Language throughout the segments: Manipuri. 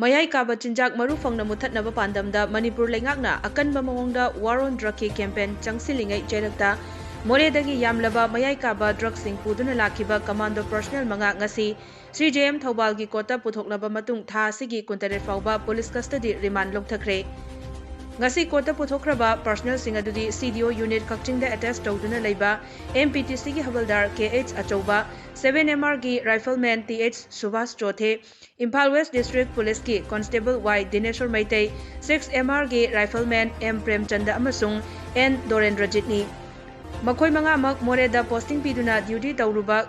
ꯃꯌꯥꯏ ꯀꯥꯕ ꯆꯤꯟꯖꯥꯛ ꯃꯔꯨ ꯐꯪꯅ ꯃꯨꯠꯊꯠꯅꯕ ꯄꯥꯟꯗꯝꯗ ꯃꯅꯤꯄꯨꯔ ꯂꯩꯉꯥꯛꯅ ꯑꯀꯟꯕ ꯃꯑꯣꯡꯗ ꯋꯥꯔ ꯑꯣꯟ ꯗ꯭ꯔꯒꯀꯤ ꯀꯦꯝꯄꯦꯟ ꯆꯪꯁꯤꯜꯂꯤꯉꯩ ꯆꯩꯔꯛꯇ ꯃꯣꯔꯦꯗꯒꯤ ꯌꯥꯝꯂꯕ ꯃꯌꯥꯏ ꯀꯥꯕ ꯗ꯭ꯔꯒꯁꯤꯡ ꯄꯨꯗꯨꯅ ꯂꯥꯛꯈꯤꯕ ꯀꯃꯥꯟꯗꯣ ꯄꯔꯁꯣꯅꯦꯜ ꯃꯉꯥ ꯉꯁꯤ ꯁꯤꯖꯦꯑꯦꯝ ꯊꯧꯕꯥꯜꯒꯤ ꯀꯣꯔꯠꯇ ꯄꯨꯊꯣꯛꯂꯕ ꯃꯇꯨꯡ ꯊꯥ ꯑꯁꯤꯒꯤ 23 ꯐꯥꯎꯕ ꯄꯨꯂꯤꯁ ꯀꯁꯇꯗꯤ ꯔꯤꯃꯥꯟꯗ ꯂꯧꯊꯈ꯭ꯔꯦ꯫ ngasi कोर्ट पुथोखरबा पर्सनल सिंह अदुदी सीडीओ यूनिट कक्चिंग अटैच तौदुना लेबा एमपीटीसी की हवलदार केएच अचौबा 7MR की राइफलमैन टीएच सुभाष चौथे इम्फाल वेस्ट डिस्ट्रिक्ट पुलिस की constable Y Dineshwar Meitei 6MR की राइफलमैन एम प्रेमचंद अमसुंग एन दोरेंद्रजीतनी मखोय मंगामक मोरेदा पोस्टिंग पीदुना ड्यूटी तौरुबा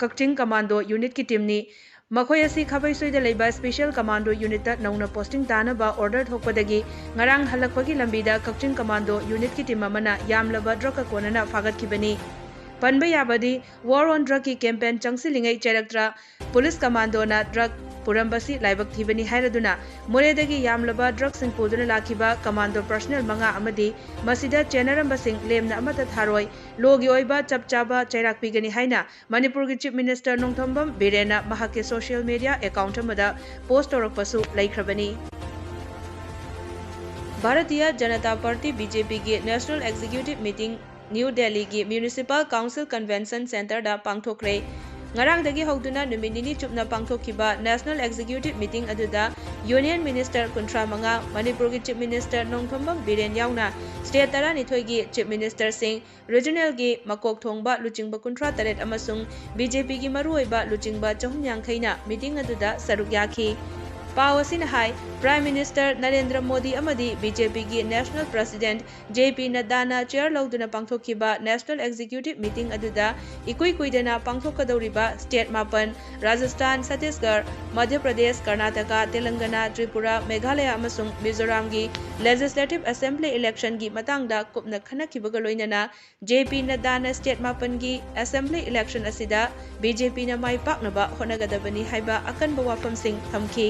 कक्चिंग कमांडो यूनिट की टीम नी मखोय असि खाबैसोइदा लेबा स्पेशल कमांडो यूनिट नौना पोस्टिंग तानबा ऑर्डर थोकपदगी ngarang halakpagi lambida Kakching commando unit की टीम अमना यामलबा ड्रग कोनना फागतखिबनी पनबा याबदी वार ऑन ड्रग की कैंपेन चंगसिलिंगै चैरक्ट्रा पुलिस कमांडो ना ड्रग पुरंबसी लाइबक थिबनी हायरदुना मोरेदगी यामलबा ड्रग सिंग पुदुना लाखिबा कमांडो पर्सनल मंगा अमदी मसिदा चेनरंबसिंग लेमना अमता थारोय लोगी ओइबा चपचाबा चैराक पिगनी हाइना मणिपुर की चीफ मिनिस्टर नोंथोंबम बिरेना महाके सोशल मीडिया अकाउंट अमदा पोस्ट तौरकपसु लैख्रबनी। भारतीय जनता पार्टी बीजेपी की national executive meeting new Delhi की म्युनिसिपल काउंसिल कन्वेंशन सेंटर दा पांगथोखरे। ngarangdagi howduna numit nini chupna pangthokhiba national executive meeting aduda union minister kuntra manga manipur gi chief minister nongthombam biren yauna state tara nithoi gi chief minister sing regional gi makok thongba luchingba kuntra taret amasung bjp gi maruoiba luchingba 350 na meeting aduda saruk yakhi। पाव असिना हाई प्राइम मिनिस्टर नरेंद्र मोदी अमदी बीजेपी की नेशनल प्रेसिडेंट जेपी नड्डाना चेयर लौदुना पांगथोखिबा नेशनल एग्जीक्यूटिव मीटिंग अदुदा इकुई कुइदना पांगथोकदौरिबा स्टेट 9 राजस्थान छत्तीसगढ़ मध्य प्रदेश कर्नाटका तेलंगाना त्रिपुरा मेघालय अमसुंग मिजोराम की लेजिस्लेटिव असेंबली इलेक्शन की मतंगदा कुपना खनखिबगा लोइनना जेपी नड्डाना स्टेट 9 की असेंबली इलेक्शन असिदा बीजेपी ना माई पाकनबा होनगदबनी हाइबा अकनबा वाफमसिंग थमखि।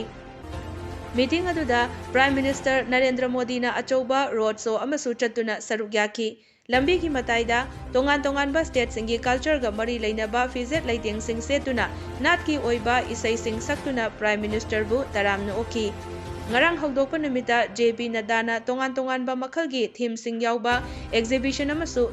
मीटिंग अदुदा प्राइम मिनिस्टर नरेंद्र मोदी ना अचौबा रोड शो अमसु चतुना सरुक याखी। लंबी की मताइदा तोंगान तोंगानबा स्टेट सिंगी कल्चर गा मरी लेनबा फिजेट लाइटेंग सिंग सेतुना नाट की ओइबा इसै सिंग सक्तुना प्राइम मिनिस्टर बु तरामना ओखी। ngarang hawdokpa numita जेपी नड्डाना तोंगान तोंगानबा मखल की थीम सिंग यावबा एग्जीबिशन अमसु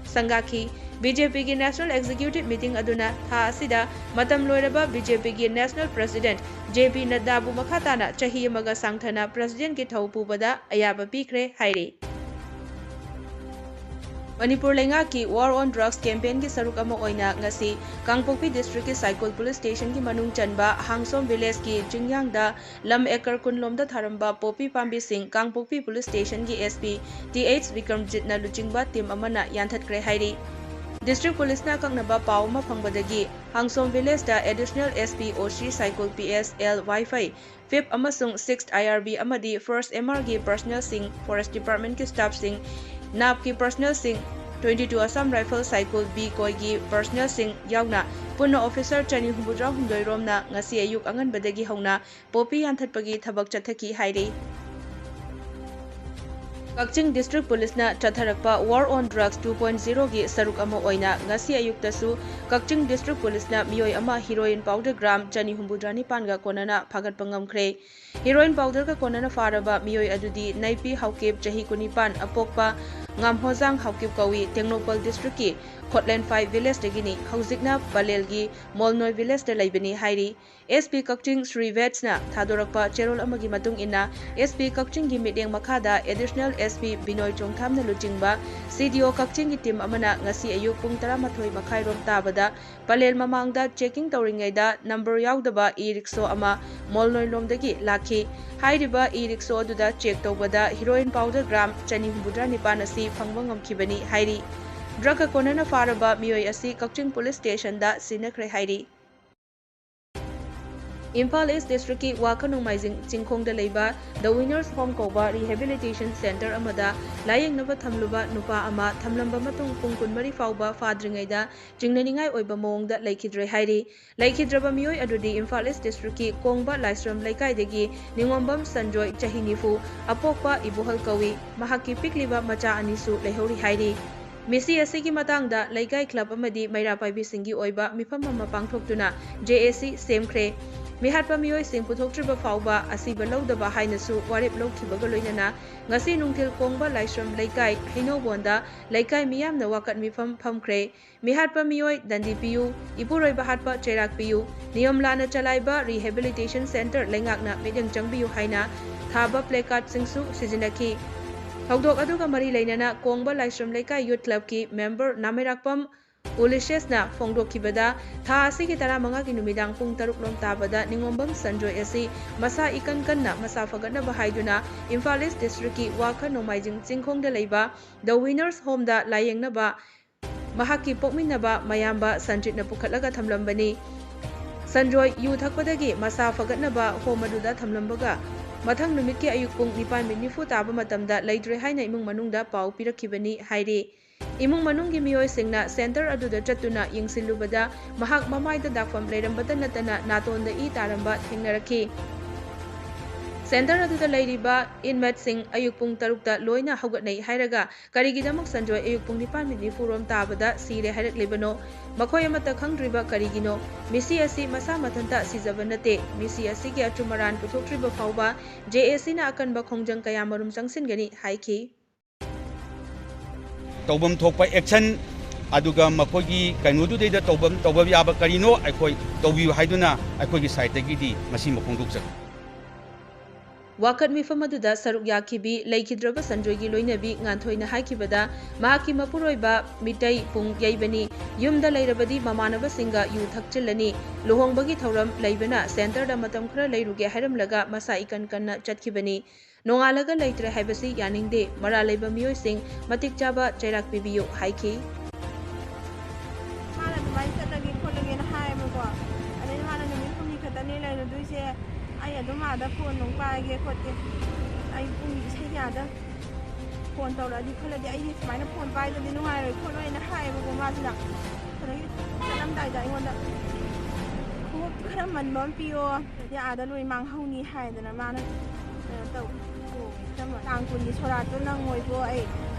संगाखी। बीजेपी की नेशनल एग्जीक्यूटिव मीटिंग अदुना था असिदा मतम लोइरबा बीजेपी की नेशनल प्रेसिडेंट जेपी नड्डा बु मखाताना चही अमगा सांगथना प्रेसिडेंट की थौ पुबदा अयाबा पीखरे हाइरे। मणिपुर लेंगा की वार ऑन ड्रग्स कैंपेन की सरुक अमा ओइना ngasi कांगपोक्पी डिस्ट्रिक्ट की साइकोल पुलिस स्टेशन की मनुंग चनबा हांगसोम विलेज की चिंगयांगदा लम एकर कुनलोमदा थारंबा पोपी पांबी सिंह कांगपोक्पी पुलिस स्टेशन की एसपी टीएच विक्रमजीत ना लुचिंगबा टीम अमना यानथतक्रे हाइरी। डिस्ट्रिक्ट पुलिस ना कंगनबा पाव मा फंगबदगी हांगसोम विलेज दा additional SP OC Saikul PS L wifi 5th अमसुंग 6th IRB अमदी 1st MR की पर्सनल सिंह फॉरेस्ट डिपार्टमेंट के स्टाफ सिंह नाप की पर्सनल सिंह 22 Assam rifle Saikul B coy की पर्सनल सिंह यावना पुन्ना ऑफिसर चनी हुबुद्रा हुंदोय रोमना ngasi अयुक अंगनबदगी हौना पोपी यानथतपगी थबक चथकी हाइरे। कक्चिंग डिस्ट्रिक्ट पुलिस ना चथरकपा वार ऑन ड्रग्स 2.0 की सरुक अमा ओइना ngasi अयुक्तसु कक्चिंग डिस्ट्रिक्ट पुलिस ना मियोय अमा हीरोइन पाउडर ग्राम चनी हुंबुद्रानी पानगा कोनना फागत पंगमखरे। हीरोइन पाउडर का कोनना फारबा मियोय अदुदी नैपी हाउकेप चही कुनिपान अपोकपा ngamhojang हाउकेप कवी टेक्नोपल डिस्ट्रिक्ट की खोटलैंड 5 विलेज दगिनी हौजिकना पलेल की मोलनोय विलेज द लैबनी हाइरी। एसपी कक्चिंग श्री वेट्सना थादोरकपा चेरोल अमगी मतुंग इना एसपी कक्चिंग की मीटिंग मखादा एडिशनल एसपी बिनोय चोंगथामना लुचिंगबा सीडीओ कक्चिंग की टीम अमना ngasi अयुक पुंग 13 मखाइरोम ताबदा पलेल ममांगदा चेकिंग तौरिंगैदा नंबर यावदबा ई रिक्सो अमा मोलनोय लोमदगी लाखी। हाइरिबा ई रिक्सो अदुदा चेक तौबदा हीरोइन पाउडर ग्राम चनी हुबुद्रा निपान असि फंगबा ngamkhibani हाइरी। ड्रग कोनना फारबा मियोय असि कक्चिंग पुलिस स्टेशन दा सिनखरे हाइरी। इम्फाल ईस्ट डिस्ट्रिक्ट की वाखनुमाइजिंग चिंखोंग लेबा द विनर्स होम कौबा रिहेबिलिटेशन सेंटर अमदा लायेंगनबा थमलुबा नुपा अमा थमलंबा मतुंग पुंग 12 फाउबा फाद्रिंगैदा चिंगननिंगाई ओइबा मोंगदा लैखिद्रे हाइरी। लैखिद्रबा मियोय अदुदी इम्फाल ईस्ट डिस्ट्रिक्ट की कोंगबा लाइस्रम लैकाइदगी निंगोंबम संजोय चहिनिफु अपोकपा इबुहल कवी महाकी पिकलिबा मचा अनिसु लेहौरी हाइरी। मिसी असी की मतंगदा लैकाई क्लब अमदी मैरा पाइबी सिंगी ओइबा मिफम अमा पांगथोक्तुना जेएसी सेमख्रे। ꯃꯤꯍꯥꯠꯄ ꯃꯤꯑꯣꯏꯁꯤꯡ ꯄꯨꯊꯣꯛꯇ꯭ꯔꯤꯕ ꯐꯥꯎꯕ ꯑꯁꯤꯕ ꯂꯧꯗꯕ ꯍꯥꯏꯅꯁꯨ ꯋꯥꯔꯦꯞ ꯂꯧꯈꯤꯕꯒ ꯂꯣꯏꯅꯅ ꯉꯁꯤ ꯅꯨꯡꯊꯤꯜ ꯀꯣꯡꯕ ꯂꯥꯏꯁ꯭ꯔꯝ ꯂꯩꯀꯥꯏ ꯍꯩꯅꯧꯕꯣꯟꯗ ꯂꯩꯀꯥꯏ ꯃꯤꯌꯥꯝꯅ ꯋꯥꯀꯠ ꯃꯤꯐꯝ ꯐꯝꯈ꯭ꯔꯦ꯫ ꯃꯤꯍꯥꯠꯄ ꯃꯤꯑꯣꯏ ꯗꯟꯗꯤ ꯄꯤꯌꯨ, ꯏꯄꯨꯔꯣꯏꯕ ꯍꯥꯠꯄ ꯆꯩꯔꯥꯛ ꯄꯤꯌꯨ, ꯅꯤꯌꯝ ꯂꯥꯟꯅ ꯆꯂꯥꯏꯕ ꯔꯤꯍꯦꯕꯤꯂꯤꯇꯦꯁꯟ ꯁꯦꯟꯇꯔ ꯂꯩꯉꯥꯛꯅ ꯃꯤꯠꯌꯦꯡ ꯆꯪꯕꯤꯌꯨ ꯍꯥꯏꯅ ꯊꯥꯕ ꯄ꯭ꯂꯦꯀꯥꯔꯗꯁꯤꯡꯁꯨ ꯁꯤꯖꯤꯟꯅꯈꯤ꯫ ꯊꯧꯗꯣꯛ ꯑꯗꯨꯒ ꯃꯔꯤ ꯂꯩꯅꯅ ꯀꯣꯡꯕ ꯂꯥꯏꯁ꯭ꯔꯝ ꯂꯩꯀꯥꯏ ꯌꯨꯊ ꯀ꯭ꯂꯕꯀꯤ ꯃꯦꯝꯕꯔ ꯅꯥꯃꯩꯔꯥꯛꯄꯝ ꯎꯂꯤꯁꯦꯁꯅ ꯐꯣꯡꯗꯣꯛꯈꯤꯕꯗ ꯊꯥ ꯑꯁꯤꯒꯤ 15ꯒꯤ ꯅꯨꯃꯤꯗꯥꯡ ꯄꯨꯡ 6 ꯂꯣꯝ ꯇꯥꯕꯗ ꯅꯤꯡꯉꯣꯝꯕꯝ ꯁꯟꯖꯣꯏ ꯑꯁꯤ ꯃꯁꯥ ꯏꯀꯟ ꯀꯟꯅ ꯃꯁꯥ ꯐꯒꯠꯅꯕ ꯍꯥꯏꯗꯨꯅ ꯏꯝꯐꯥꯜ ꯏꯁ ꯗꯤꯁꯇ꯭ꯔꯤꯛꯀꯤ ꯋꯥꯈꯜ ꯅꯣꯡꯃꯥꯏꯖꯤꯡ ꯆꯤꯡꯈꯣꯡꯗ ꯂꯩꯕ ꯗ ꯋꯤꯅꯔꯁ ꯍꯣꯝꯗ ꯂꯥꯌꯦꯡꯅꯕ ꯃꯍꯥꯛꯀꯤ ꯄꯣꯛꯃꯤꯟꯅꯕ ꯃꯌꯥꯝꯕ ꯁꯟꯖꯤꯠꯅ ꯄꯨꯈꯠꯂꯒ ꯊꯝꯂꯝꯕꯅꯤ꯫ ꯁꯟꯖꯣꯏ ꯌꯨ ꯊꯛꯄꯗꯒꯤ ꯃꯁꯥ ꯐꯒꯠꯅꯕ ꯍꯣꯝ ꯑꯗꯨꯗ ꯊꯝꯂꯝꯕꯒ ꯃꯊꯪ ꯅꯨꯃꯤꯠꯀꯤ ꯑꯌꯨꯛ ꯄꯨꯡ 9:40 ꯇꯥꯕ ꯃꯇꯝꯗ ꯂꯩꯇ꯭ꯔꯦ ꯍꯥꯏꯅ ꯏꯃꯨꯡ ꯃꯅꯨꯡꯗ ꯄꯥꯎ ꯄꯤꯔꯛꯈꯤꯕꯅꯤ ꯍꯥꯏꯔꯤ꯫ ꯏꯃꯨꯡ ꯃꯅꯨꯡꯒꯤ ꯃꯤꯑꯣꯏꯁꯤꯡꯅ ꯁꯦꯟꯇꯔ ꯑꯗꯨꯗ ꯆꯠꯇꯨꯅ ꯌꯦꯡꯁꯤꯜꯂꯨꯕꯗ ꯃꯍꯥꯛ ꯃꯃꯥꯏꯗ ꯗꯥꯛꯐꯝ ꯂꯩꯔꯝꯕꯇ ꯅꯠꯇꯅ ꯅꯥꯇꯣꯟꯗ ꯏ ꯇꯥꯔꯝꯕ ꯊꯦꯡꯅꯔꯛꯈꯤ꯫ ꯁꯦꯟꯇꯔ ꯑꯗꯨꯗ ꯂꯩꯔꯤꯕ ꯏꯟꯃꯦꯠꯁꯤꯡ ꯑꯌꯨꯛ ꯄꯨꯡ 6ꯇ ꯂꯣꯏꯅ ꯍꯧꯒꯠꯅꯩ ꯍꯥꯏꯔꯒ ꯀꯔꯤꯒꯤꯗꯃꯛ ꯁꯟꯖꯣꯏ ꯑꯌꯨꯛ ꯄꯨꯡ 9:40 ꯔꯣꯝ ꯇꯥꯕꯗ ꯁꯤꯔꯦ ꯍꯥꯏꯔꯛꯂꯤꯕꯅꯣ? ꯃꯈꯣꯏ ꯑꯃꯠꯇ ꯈꯪꯗ꯭ꯔꯤꯕ ꯀꯔꯤꯒꯤꯅꯣ? ꯃꯤꯁꯤ ꯑꯁꯤ ꯃꯁꯥ ꯃꯊꯟꯇ ꯁꯤꯖꯕ ꯅꯠꯇꯦ꯫ ꯃꯤꯁꯤ ꯑꯁꯤꯒꯤ ꯑꯆꯨꯝ ꯑꯔꯥꯟ ꯄꯨꯊꯣꯛꯇ꯭ꯔꯤꯕ ꯐꯥꯎꯕ JACꯅ ꯑꯀꯟꯕ ꯈꯣꯡꯖꯪ ꯀꯌꯥꯃꯔꯨꯝ ꯆꯪꯁꯤꯟꯒꯅꯤ ꯍꯥꯏꯈꯤ꯫ ꯇꯧꯐꯝ ꯊꯣꯛꯄ ꯑꯦꯛꯁꯟ ꯑꯗꯨꯒ ꯃꯈꯣꯏꯒꯤ ꯀꯩꯅꯣꯗꯨꯗꯩꯗ ꯇꯧꯕ ꯌꯥꯕ ꯀꯔꯤꯅꯣ ꯑꯩꯈꯣꯏ ꯇꯧꯕꯤꯌꯨ ꯍꯥꯏꯗꯨꯅ ꯑꯩꯈꯣꯏꯒꯤ ꯁꯥꯏꯠꯇꯒꯤꯗꯤ ꯃꯁꯤꯃ ꯐꯣꯡꯗꯣꯛꯆꯔꯤ꯫ ꯋꯥꯀꯠ ꯃꯤꯐꯝ ꯑꯗꯨꯗ ꯁꯔꯨꯛ ꯌꯥꯈꯤꯕꯤ ꯂꯩꯈꯤꯗ꯭ꯔꯕ ꯁꯟꯖꯣꯏꯒꯤ ꯂꯣꯏꯅꯕꯤ ꯉꯥꯟꯊꯣꯏꯅ ꯍꯥꯏꯈꯤꯕꯗ ꯃꯍꯥꯛꯀꯤ ꯃꯄꯨꯔꯣꯏꯕ ꯃꯤꯇꯩ ꯄꯨꯡ ꯌꯩꯕꯅꯤ, ꯌꯨꯝꯗ ꯂꯩꯔꯕꯗꯤ ꯃꯃꯥꯟꯅꯕꯁꯤꯡꯒ ꯌꯨ ꯊꯛꯆꯤꯜꯂꯅꯤ, ꯂꯨꯍꯣꯡꯕꯒꯤ ꯊꯧꯔꯝ ꯂꯩꯕꯅ ꯁꯦꯟꯇꯔꯗ ꯃꯇꯝ ꯈꯔ ꯂꯩꯔꯨꯒꯦ ꯍꯥꯏꯔꯝꯂꯒ ꯃꯁꯥ ꯏꯀꯟ ꯀꯟꯅ ꯆꯠꯈꯤꯕꯅꯤ꯫ ꯅꯣꯡꯉꯥꯜꯂꯒ ꯂꯩꯇ꯭ꯔꯦ ꯍꯥꯏꯕꯁꯤ ꯌꯥꯅꯤꯡꯗꯦ, ꯃꯔꯥꯜ ꯂꯩꯕ ꯃꯤꯑꯣꯏꯁꯤꯡ ꯃꯇꯤꯛ ꯆꯥꯕ ꯆꯩꯔꯥꯛ ꯄꯤꯕꯤꯌꯨ ꯍꯥꯏꯈꯤ꯫ ꯃꯥꯅ ꯑꯗꯨꯃꯥꯏꯅ ꯆꯠꯂꯒꯦ ꯈꯣꯠꯂꯒꯦꯅ ꯍꯥꯏꯌꯦꯕꯀꯣ꯫ ꯑꯗꯩ ꯃꯥꯅ ꯅꯨꯃꯤꯠ 8 ꯈꯛꯇꯅꯦ ꯂꯩꯔꯨꯗꯣꯏꯁꯦ, ꯑꯩ ꯑꯗꯨꯝ ꯑꯥꯗ ꯐꯣꯟ ꯅꯨꯡ ꯄꯥꯏꯒꯦ ꯈꯣꯠꯀꯦ, ꯑꯩ ꯄꯨꯡ ꯏꯁꯩ ꯀꯌꯥꯗ ꯐꯣꯟ ꯇꯧꯔꯛꯑꯗꯤ ꯈꯣꯠꯂꯗꯤ ꯑꯩꯗꯤ ꯁꯨꯃꯥꯏꯅ ꯐꯣꯟ ꯄꯥꯏꯗ꯭ꯔꯗꯤ ꯅꯨꯡꯉꯥꯏꯔꯣꯏ ꯈꯣꯠꯂꯣꯏꯅ ꯍꯥꯏꯌꯦꯕꯀꯣ ꯃꯥꯁꯤꯅ꯫ ꯑꯗꯒꯤ ꯆꯠꯂꯝꯗꯥꯏꯗ ꯑꯩꯉꯣꯟꯗ ꯈꯣꯡꯎꯞ ꯈꯔ ꯃꯟꯕ ꯑꯃ ꯄꯤꯌꯣ, ꯑꯗꯩ ꯑꯥꯗ ꯂꯣꯏ ꯃꯥꯡꯍꯧꯅꯤ ꯍꯥꯏꯗꯅ ꯃꯥꯅ ꯀꯩꯅꯣ ꯇꯧ ꯇꯥꯡ 10ꯒꯤ ꯁꯣꯔꯥꯠꯇꯣ ꯅꯪꯉꯣꯏꯕꯣ ꯑꯩ,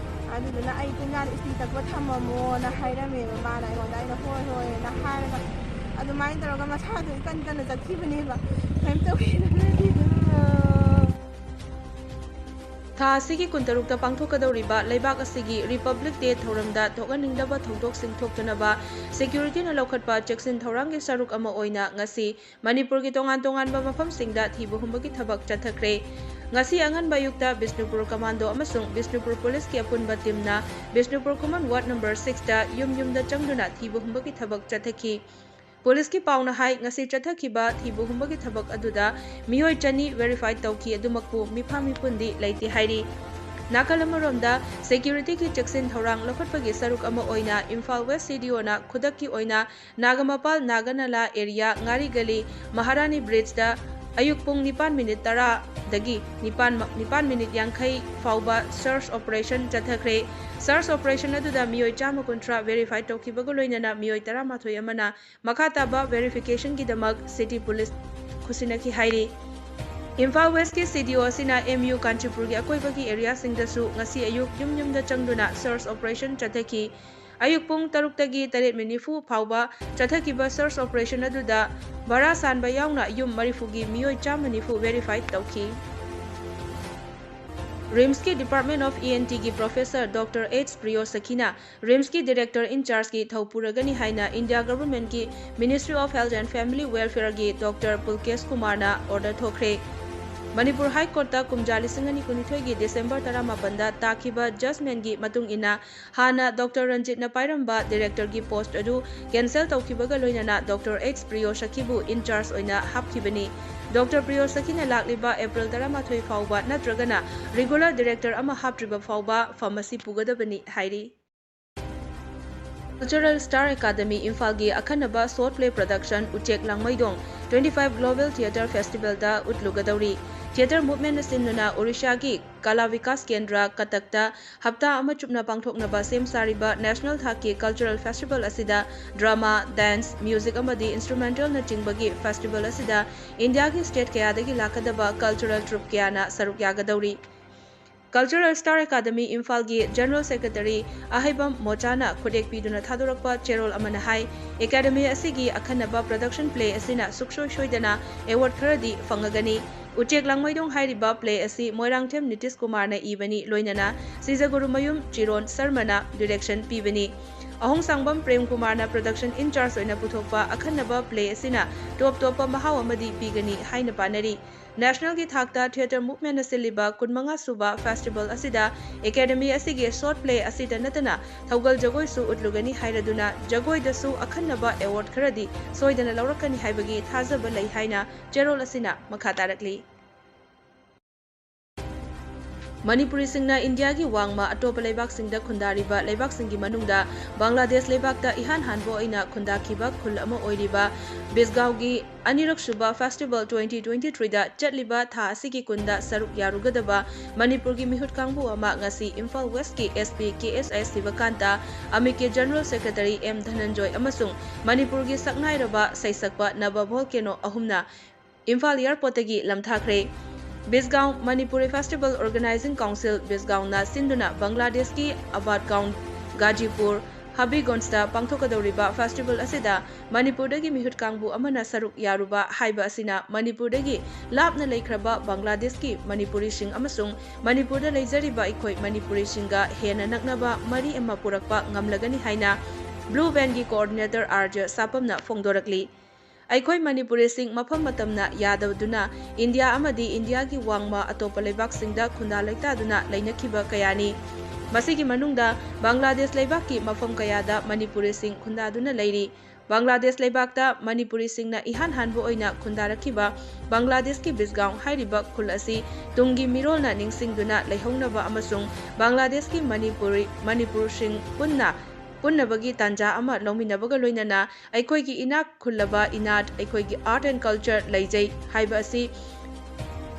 ꯑꯗꯨꯗꯨꯅ ꯑꯩ ꯄꯨꯡꯌꯥꯟ ꯏꯁꯇꯤ ꯇꯛꯄ ꯊꯝꯃꯝꯃꯣꯅ ꯍꯥꯏꯔꯝꯃꯦꯕ ꯃꯥꯅ ꯑꯩꯉꯣꯟꯗ꯫ ꯑꯩꯅ ꯍꯣꯏ ꯍꯣꯏꯅ ꯍꯥꯏꯔꯒ ꯑꯗꯨꯃꯥꯏꯅ ꯇꯧꯔꯒ ꯃꯁꯥꯗꯣ ꯏꯀꯟ ꯀꯟꯅ ꯆꯠꯈꯤꯕꯅꯦꯕ꯫ ꯀꯩꯝ ꯇꯧꯈꯤꯗꯕꯅꯗꯤ ꯊꯥ ꯑꯁꯤꯒꯤ 16ꯇ ꯄꯥꯡꯊꯣꯛꯀꯗꯧꯔꯤꯕ ꯂꯩꯕꯥꯛ ꯑꯁꯤꯒꯤ ꯔꯤꯄꯕ꯭ꯂꯤꯛ ꯗꯦ ꯊꯧꯔꯝꯗ ꯊꯣꯛꯍꯟꯅꯤꯡꯗꯕ ꯊꯧꯗꯣꯛꯁꯤꯡ ꯊꯣꯛꯇꯅꯕ ꯁꯦꯀ꯭ꯌꯨꯔꯤꯇꯤꯅ ꯂꯧꯈꯠꯄ ꯆꯦꯛꯁꯤꯟ ꯊꯧꯔꯥꯡꯒꯤ ꯁꯔꯨꯛ ꯑꯃ ꯑꯣꯏꯅ ꯉꯁꯤ ꯃꯅꯤꯄꯨꯔꯒꯤ ꯇꯣꯉꯥꯟ ꯇꯣꯉꯥꯟꯕ ꯃꯐꯝꯁꯤꯡꯗ ꯊꯤꯕ ꯍꯨꯝꯕꯒꯤ ꯊꯕꯛ ꯆꯠꯊꯈ꯭ꯔꯦ꯫ ꯉꯁꯤ ꯑꯉꯟꯕ ꯑꯌꯨꯛꯇ ꯕꯤꯁꯅꯨꯄꯨꯔ ꯀꯃꯥꯟꯗꯣ ꯑꯃꯁꯨꯡ ꯕꯤꯁꯅꯨꯄꯨꯔ ꯄꯨꯂꯤꯁꯀꯤ ꯑꯄꯨꯟꯕ ꯇꯤꯝꯅ ꯕꯤꯁꯅꯨꯄꯨꯔ ꯈꯨꯃꯟ ꯋꯥꯔꯗ ꯅꯝꯕꯔ 6ꯇ ꯌꯨꯝ ꯌꯨꯝꯗ ꯆꯪꯗꯨꯅ ꯊꯤꯕ ꯍꯨꯝꯕꯒꯤ ꯊꯕꯛ ꯆꯠꯊꯈꯤ꯫ ꯄꯨꯂꯤꯁꯀꯤ ꯄꯥꯎꯅ ꯍꯥꯏ ꯉꯁꯤ ꯆꯠꯊꯈꯤꯕ ꯊꯤꯕ ꯍꯨꯝꯕꯒꯤ ꯊꯕꯛ ꯑꯗꯨꯗ ꯃꯤꯑꯣꯏ 200 ꯚꯦꯔꯤꯐꯥꯏ ꯇꯧꯈꯤ ꯑꯗꯨꯃꯛꯄꯨ ꯃꯤꯐꯥ ꯃꯤꯄꯨꯟꯗꯤ ꯂꯩꯇꯦ ꯍꯥꯏꯔꯤ꯫ ꯅꯥꯀꯜ ꯑꯃꯔꯣꯝꯗ ꯁꯦꯀ꯭ꯌꯨꯔꯤꯇꯤꯒꯤ ꯆꯦꯛꯁꯤꯟ ꯊꯧꯔꯥꯡ ꯂꯧꯈꯠꯄꯒꯤ ꯁꯔꯨꯛ ꯑꯃ ꯑꯣꯏꯅ ꯏꯝꯐꯥꯜ ꯋꯦꯁ CDOꯅ ꯈꯨꯗꯛꯀꯤ ꯑꯣꯏꯅ ꯅꯥꯒꯃꯄꯥꯜ ꯅꯥꯒꯅꯂꯥ ꯑꯦꯔꯤꯌꯥ ꯉꯥꯔꯤ ꯒꯂꯤ ꯃꯍꯥꯔꯥꯅꯤ ꯕ꯭ꯔꯤꯖꯗ ꯑꯌꯨꯛ ꯄꯨꯡ 9:10ꯗꯒꯤ 9:50 ꯐꯥꯎꯕ ꯁꯔꯆ ꯑꯣꯄꯔꯦꯁꯟ ꯆꯠꯊꯈ꯭ꯔꯦ꯫ ꯁꯔꯆ ꯑꯣꯄꯔꯦꯁꯟ ꯑꯗꯨꯗ ꯃꯤꯑꯣꯏ 130 ꯚꯦꯔꯤꯐꯥꯏ ꯇꯧꯈꯤꯕꯒ ꯂꯣꯏꯅꯅ ꯃꯤꯑꯣꯏ 11 ꯑꯃꯅ ꯃꯈꯥ ꯇꯥꯕ ꯚꯦꯔꯤꯐꯤꯀꯦꯁꯟꯒꯤꯗꯃꯛ ꯁꯤꯇꯤ ꯄꯨꯂꯤꯁ ꯈꯨꯠꯁꯤꯟꯅꯈꯤ ꯍꯥꯏꯔꯤ꯫ ꯏꯝꯐꯥꯜ ꯋꯦꯁꯀꯤ CDO ꯑꯁꯤꯅ MU ꯀꯥꯟꯆꯤꯄꯨꯔꯒꯤ ꯑꯀꯣꯏꯕꯒꯤ ꯑꯦꯔꯤꯌꯥꯁꯤꯡꯗꯁꯨ ꯉꯁꯤ ꯑꯌꯨꯛ ꯌꯨꯝ ꯌꯨꯝꯗ ꯆꯪꯗꯨꯅ ꯁꯔꯆ ꯑꯣꯄꯔꯦꯁꯟ ꯆꯠꯊꯈꯤ꯫ ꯑꯌꯨꯛ ꯄꯨꯡ 6ꯇꯒꯤ 8:40 ꯐꯥꯎꯕ ꯆꯠꯊꯈꯤꯕ ꯁꯔꯆ ꯑꯣꯄꯔꯦꯁꯟ ꯑꯗꯨꯗ ꯚꯥꯔꯥ ꯁꯥꯟꯕ ꯌꯥꯎꯅ ꯌꯨꯝ 40ꯒꯤ ꯃꯤꯑꯣꯏ 190 ꯚꯦꯔꯤꯐꯥꯏ ꯇꯧꯈꯤ꯫ ꯔꯤꯝꯁꯀꯤ ꯗꯤꯄꯥꯔꯠꯃꯦꯟ ꯑꯣꯐ ENTꯒꯤ ꯄ꯭ꯔꯣꯐꯦꯁꯔ ꯗꯣꯛꯇꯔ H. ꯄ꯭ꯔꯤꯌꯣꯁꯈꯤꯅ ꯔꯤꯝꯁꯀꯤ ꯗꯤꯔꯦꯛꯇꯔ ꯏꯟꯆꯥꯔꯖꯀꯤ ꯊꯧ ꯄꯨꯔꯒꯅꯤ ꯍꯥꯏꯅ ꯏꯟꯗꯤꯌꯥ ꯒꯚꯔꯟꯃꯦꯟꯠꯀꯤ ministry of health and family ꯋꯦꯜꯐꯦꯌꯔꯒꯤ ꯗꯣꯛꯇꯔ ꯄꯨꯜꯀꯦꯁ ꯀꯨꯃꯥꯔꯅ ꯑꯣꯔꯗꯔ ꯊꯣꯛꯈ꯭ꯔꯦ꯫ ꯃꯅꯤꯄꯨꯔ ꯍꯥꯏ ꯀꯣꯔꯠꯇ ꯀꯨꯝꯖꯥ 2022ꯒꯤ ꯗꯤꯁꯦꯝꯕꯔ 18ꯗ ꯇꯥꯈꯤꯕ ꯖꯖꯃꯦꯟꯠꯒꯤ ꯃꯇꯨꯡ ꯏꯟꯅ ꯍꯥꯟꯅ ꯗꯣꯛꯇꯔ ꯔꯟꯖꯤꯠꯅ ꯄꯥꯏꯔꯝꯕ ꯗꯤꯔꯦꯛꯇꯔꯒꯤ ꯄꯣꯁꯠ ꯑꯗꯨ ꯀꯦꯟꯁꯦꯜ ꯇꯧꯈꯤꯕꯒ ꯂꯣꯏꯅꯅ ꯗꯣꯛꯇꯔ H. ꯄ꯭ꯔꯤꯌꯣꯁꯈꯤꯕꯨ ꯏꯟꯆꯥꯔꯖ ꯑꯣꯏꯅ ꯍꯥꯞꯈꯤꯕꯅꯤ꯫ ꯗꯣꯛꯇꯔ ꯄ꯭ꯔꯤꯌꯣꯁꯈꯤꯅ ꯂꯥꯛꯂꯤꯕ ꯑꯦꯄ꯭ꯔꯤꯜ 11 ꯐꯥꯎꯕ ꯅꯠꯇ꯭ꯔꯒꯅ ꯔꯤꯒꯨꯂꯔ ꯗꯤꯔꯦꯛꯇꯔ ꯑꯃ ꯍꯥꯞꯇ꯭ꯔꯤꯕ ꯐꯥꯎꯕ ꯐꯝ ꯑꯁꯤ ꯄꯨꯒꯗꯕꯅꯤ ꯍꯥꯏꯔꯤ꯫ ꯀꯜꯆꯔꯦꯜ ꯁ꯭ꯇꯥꯔ ꯑꯦꯀꯥꯗꯃꯤ ꯏꯝꯐꯥꯜꯒꯤ ꯑꯈꯟꯅꯕ ꯁꯣꯔꯠ ꯄ꯭ꯂꯦ ꯄ꯭ꯔꯗꯛꯁꯟ ꯎꯆꯦꯛ ꯂꯥꯡꯃꯩꯗꯣꯡ 25 ꯒ꯭ꯂꯣꯕꯦꯜ ꯊꯤꯌꯦꯇꯔ ꯐꯦꯁꯇꯤꯚꯦꯜꯗ ꯎꯠꯂꯨꯒꯗꯧꯔꯤ꯫ ꯊꯤꯌꯦꯇꯔ ꯃꯨꯚꯃꯦꯟꯠꯅ ꯁꯤꯟꯗꯨꯅ ꯑꯣꯔꯤꯁꯥꯒꯤ ꯀꯂꯥ ꯕꯤꯀꯥꯁ ꯀꯦꯟꯗ꯭ꯔ ꯀꯇꯛꯇ ꯍꯞꯇꯥ ꯑꯃ ꯆꯨꯞꯅ ꯄꯥꯡꯊꯣꯛꯅꯕ ꯁꯦꯝ ꯁꯥꯔꯤꯕ ꯅꯦꯁꯅꯦꯜ ꯊꯥꯛꯀꯤ ꯀꯜꯆꯔꯦꯜ ꯐꯦꯁꯇꯤꯚꯦꯜ ꯑꯁꯤꯗ ꯗ꯭ꯔꯃꯥ, ꯗꯥꯟꯁ, ꯃ꯭ꯌꯨꯖꯤꯛ ꯑꯃꯗꯤ ꯏꯟꯁꯇ꯭ꯔꯨꯃꯦꯟꯇꯦꯜꯅꯆꯤꯡꯕꯒꯤ ꯐꯦꯁꯇꯤꯚꯦꯜ ꯑꯁꯤꯗ ꯏꯟꯗꯤꯌꯥꯒꯤ ꯁ꯭ꯇꯦꯠ ꯀꯌꯥꯗꯒꯤ ꯂꯥꯛꯀꯗꯕ ꯀꯜꯆꯔꯦꯜ ꯇ꯭ꯔꯨꯞ ꯀꯌꯥꯅ ꯁꯔꯨꯛ ꯌꯥꯒꯗꯧꯔꯤ꯫ Cultural Star Academy Imphal-gi General Secretary Ahaibam Mochana khudek piduna thadorakpa cherol amana hai Academy asigi akhanaba production play asina suksoi soidana award kharadi fangagani Uchek Langmaidong hairiba play asi Moirangthem Nitish Kumarna ibani loinana Sizaguru Mayum Chiron Sarmana direction pibani Ahong Sangbam Prem Kumarna production in charge oina puthokpa akhanaba play asina top mahaw amadi pigani haina panari National ki thakta theatre movement asiliba kunmanga suba festival asida Academy asigi short play asida natana thaugal jagoi su utlugani hairaduna jagoi dasu akhanaba award kharadi soidana laurakani haibagi thazaba lai haina cherol asina makha tarakli Manipuri singna India ki wangma atopa leibak singda khundariba leibak singi manungda Bangladesh leibakta ihan hanbo aina khundakiba khul ama oiriba Bisgaw gi anirak shuba festival 2023 da chatliba tha asigi kunda saruk yarugadaba Manipur gi mihut kangbu ama ngasi Imphal West ki SP KSS Sivakanta Amike General Secretary M Dhananjoy amasung Manipur gi saknairaba saisakpa naba volcano ahumna Imphal airport gi lamthakre Bisgaw Manipuri Festival Organizing Council Bisgaw na sinduna Bangladesh ki Abad Gaon Gajipur Habigonsta pangthokadoriba festival asida Manipur dagi mihut kangbu amana saruk yaruba haiba asina Manipur dagi lapna leikraba Bangladesh ki Manipuri sing amasung Manipur da leijariba ikoi Manipuri singa hena naknaba mari ama purakpa ngamlagani haina Blue Band gi coordinator Arja Sapamna fongdorakli Aikoi Manipuri sing mafam matamna yadavduna India amadi India ki wangma atopa leibak singda khunda leitaduna lainakiba kayani Masigi manungda Bangladesh leibak ki mafam kayada Manipuri sing khundaduna leiri Bangladesh leibakta Manipuri singna ihan hanbo oina khundarakiba Bangladesh ki Bisgaw hairiba khul asi tungi mirolna ningsingduna leihongnaba amasung Bangladesh ki Manipur sing punnabagi tanja ama longminabaga loinana aikoi gi inak khullaba inat aikoi gi art and culture leijai haiba asi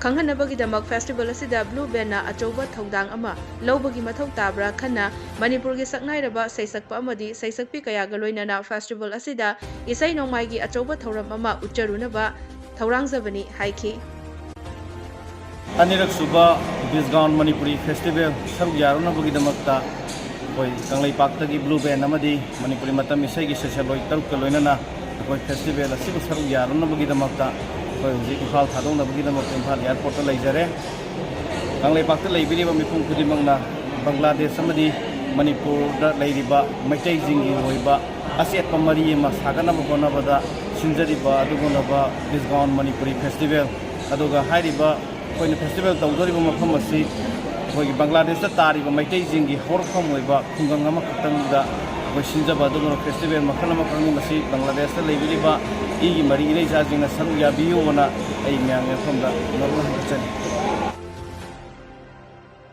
khanghanabagi damak festival asida Blue Band na achoba thodang ama lobagi mathau tabra khanna Manipur gi saknairaba saisakpa amadi saisakpi kaya ga loinana festival asida isai nongmai gi achoba thoram ama ucharunaba thaurangjabani haiki Anirak suba Bisgaw Manipuri Festival saruk yarunabagi damakta koi kanglai pakta gi Blue Band amadi Manipuri matam isai gi seshaloi taruk loinana koi festival asibu saruk yarunabagi damakta koi huji Imphal thadongnabagi damakta Imphal airport ta leijare kanglai pakta leibiriba mipum khudimangna Bangladesh amadi Manipur da leiriba maitai jingi hoiba asetpa mari ma saganaba bonabada sinjariba adugonaba Bisgaw Manipuri Festival aduga hairiba koi festival tawdoriba mafam asi koi Bangladesh da tariba maitai jingi horfam hoiba khungang ama khatangda koi sinjaba adugo festival makhana makhang masi Bangladesh da leibiriba igi mari ilai jajingna saru yabiyo wana ai myang famda normal hachani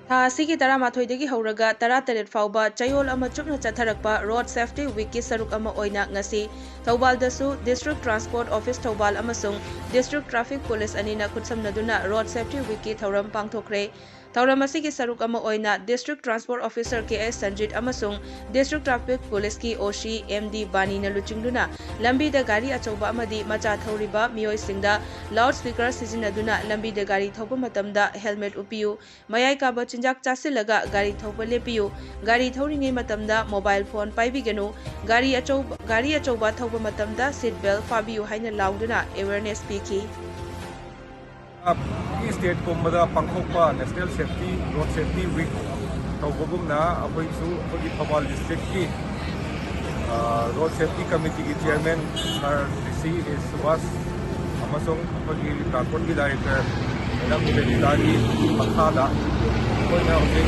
Tha asigi 13 dagi hauraga 13 fauba chayol ama chupna chatharakpa road safety week ki saruk ama oina ngasi Thobal dasu district transport office Thobal amasung district traffic police anina khutsamnaduna road safety week ki thauram pangthokre Thauram asigi saruk ama oina district transport officer KS Sanjit amasung district traffic police ki OC MD Bani na luchingduna lambi da gari achoba amadi macha thauriba miyoi singda loudspeaker sizinaduna lambi da gari thopa matamda helmet upiyu mayai kaba chinjak chasilaga gari thopa lepiyu gari thauringai matamda mobile phone paibiganu gari achoba thopa matamda seat belt fabiyu haina lauduna awareness piki State Kumbada Pangkokpa National Safety Road Safety Week Tawbagumna apoy su apoy Thobal District ki Road Safety Committee ki Chairman Sir DC Subhas amasong apoy Transport ki Director Madam Belitari Makhada apoy na apoy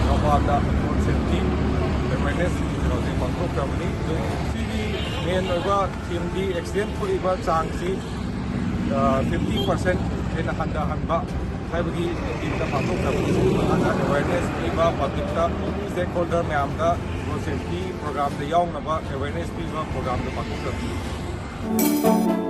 Thobal Road Safety Awareness apoy Pangkok Company CV main over team di accident ko iba changsi 50% in handa hanba haibagi inta Pangkok Company ana awareness iba public ta stakeholder myamda road safety program da yaung na ba awareness iba program da Pangkok Company